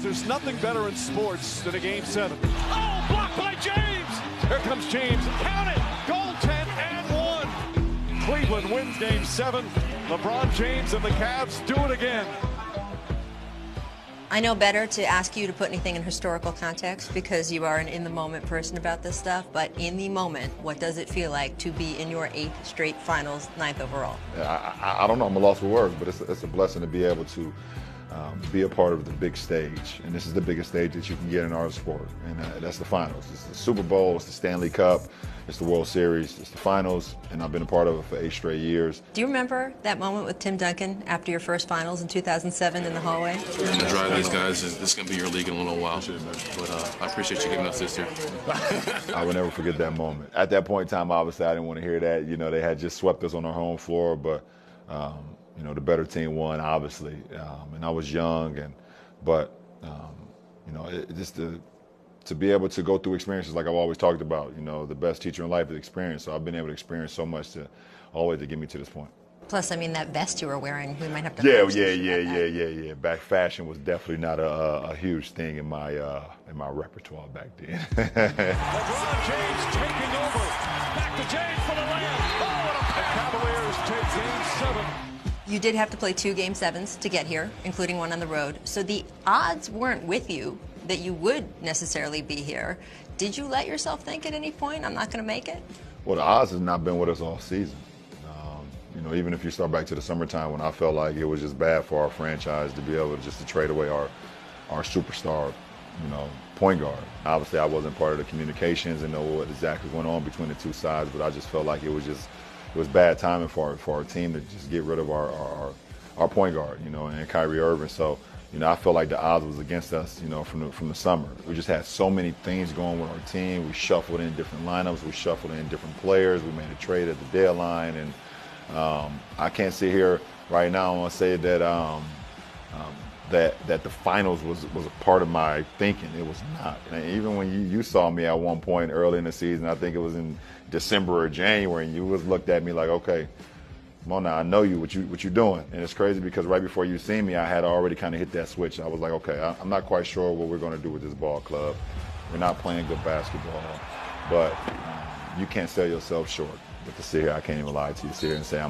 there's nothing better in sports than a Game 7. Oh, blocked by James! Here comes James. Count it! Goaltend and 1. Cleveland wins Game 7. LeBron James and the Cavs do it again. I know better to ask you to put anything in historical context because you are an in-the-moment person about this stuff, but in the moment, what does it feel like to be in your 8th straight finals, 9th overall? I don't know, I'm a loss for words, but it's a blessing to be able to be a part of the big stage. And this is the biggest stage that you can get in our sport, and that's the finals. It's the Super Bowl, it's the Stanley Cup, it's the World Series, it's the finals, and I've been a part of it for 8 straight years. Do you remember that moment with Tim Duncan after your first finals in 2007 in the hallway? The drive these guys, this is going to be your league in a little while, but I appreciate you giving us this year. I will never forget that moment. At that point in time, obviously, I didn't want to hear that. You know, they had just swept us on our home floor, but, you know, the better team won, obviously. And I was young, but you know, just to be able to go through experiences like I've always talked about, you know, the best teacher in life is experience. So I've been able to experience so much to always to get me to this point. Plus, I mean, that vest you were wearing, we might have to. Yeah. Back fashion was definitely not a huge thing in my repertoire back then. LeBron James taking over. Back to James for the layup. Oh, and a pass. The Cavaliers take Game 7. You did have to play 2 Game 7s to get here, including one on the road. So the odds weren't with you that you would necessarily be here. Did you let yourself think at any point, I'm not going to make it? Well, the odds has not been with us all season. You know, even if you start back to the summertime when I felt like it was just bad for our franchise to be able to trade away our superstar, you know, point guard. Obviously, I wasn't part of the communications and know what exactly went on between the two sides, but I just felt like it was bad timing for our team to just get rid of our point guard, you know, and Kyrie Irving. So, you know, I felt like the odds was against us, you know, from the summer. We just had so many things going with our team. We shuffled in different lineups. We shuffled in different players. We made a trade at the deadline, and I can't sit here right now and say that that the finals was a part of my thinking. It was not. And even when you saw me at one point early in the season, I think it was in December or January, and you looked at me like, okay, come on now, I know you, what you doing. And it's crazy because right before you seen me, I had already kind of hit that switch. I was like, okay, I'm not quite sure what we're going to do with this ball club. We're not playing good basketball, but you can't sell yourself short. But to sit here, I can't even lie to you. Sit here and say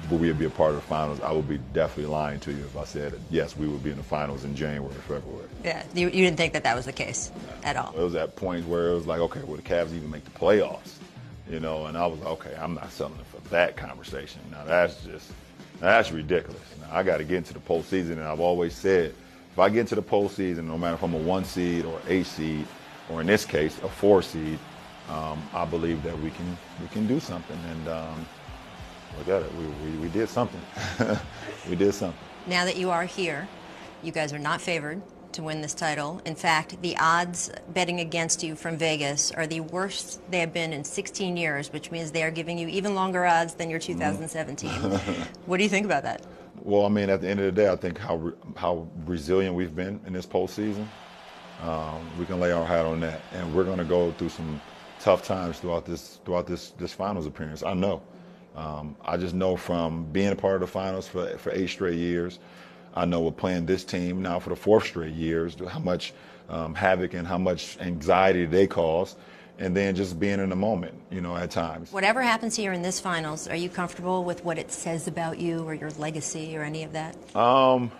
will we be a part of the finals? I would be definitely lying to you if I said yes, we would be in the finals in January, February. Yeah, you didn't think that was the case at all. It was at points where it was like, okay, will the Cavs even make the playoffs? You know, and I was like, okay, I'm not selling it for that conversation. Now that's ridiculous. Now I got to get into the postseason, and I've always said, if I get into the postseason, no matter if I'm a 1 seed or 8 seed, or in this case a 4 seed, I believe that we can do something. And look at it, we did something. We did something. Now that you are here, you guys are not favored to win this title. In fact, the odds betting against you from Vegas are the worst they have been in 16 years, which means they are giving you even longer odds than your 2017. What do you think about that? Well, I mean, at the end of the day, I think how resilient we've been in this postseason. We can lay our hat on that, and we're going to go through some tough times throughout this finals appearance. I know. I just know from being a part of the finals for 8 straight years. I know we're playing this team now for the 4th straight years, how much havoc and how much anxiety they cause, and then just being in the moment, you know, at times. Whatever happens here in this finals, are you comfortable with what it says about you or your legacy or any of that? Well,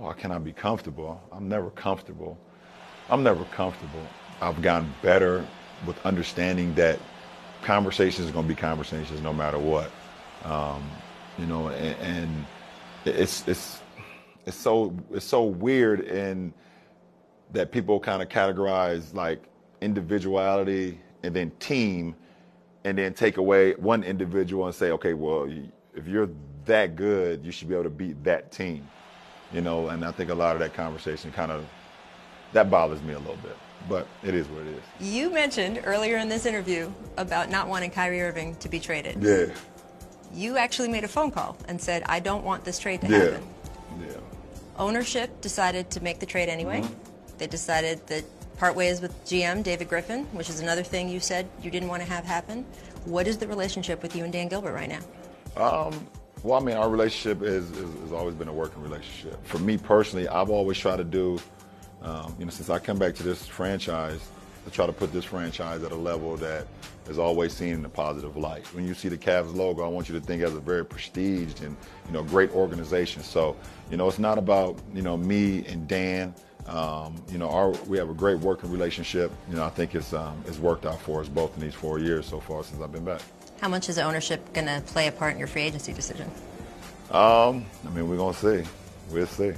I cannot be comfortable. I'm never comfortable. I've gotten better with understanding that conversations are going to be conversations no matter what. You know, and it's so weird in that people kind of categorize like individuality and then team, and then take away one individual and say, okay, well, if you're that good, you should be able to beat that team. You know, and I think a lot of that conversation that bothers me a little bit, but it is what it is. You mentioned earlier in this interview about not wanting Kyrie Irving to be traded. Yeah. You actually made a phone call and said, I don't want this trade to happen. Yeah. Ownership decided to make the trade anyway. Mm-hmm. They decided that part ways with GM David Griffin, which is another thing you said you didn't want to have happen. What is the relationship with you and Dan Gilbert right now? Well, I mean, our relationship has always been a working relationship. For me personally, I've always tried to do Since I come back to this franchise, to try to put this franchise at a level that is always seen in a positive light. When you see the Cavs logo, I want you to think as a very prestiged and great organization. So it's not about me and Dan. We have a great working relationship. I think it's worked out for us both in these 4 years so far since I've been back. How much is ownership going to play a part in your free agency decision? We're gonna see. We'll see.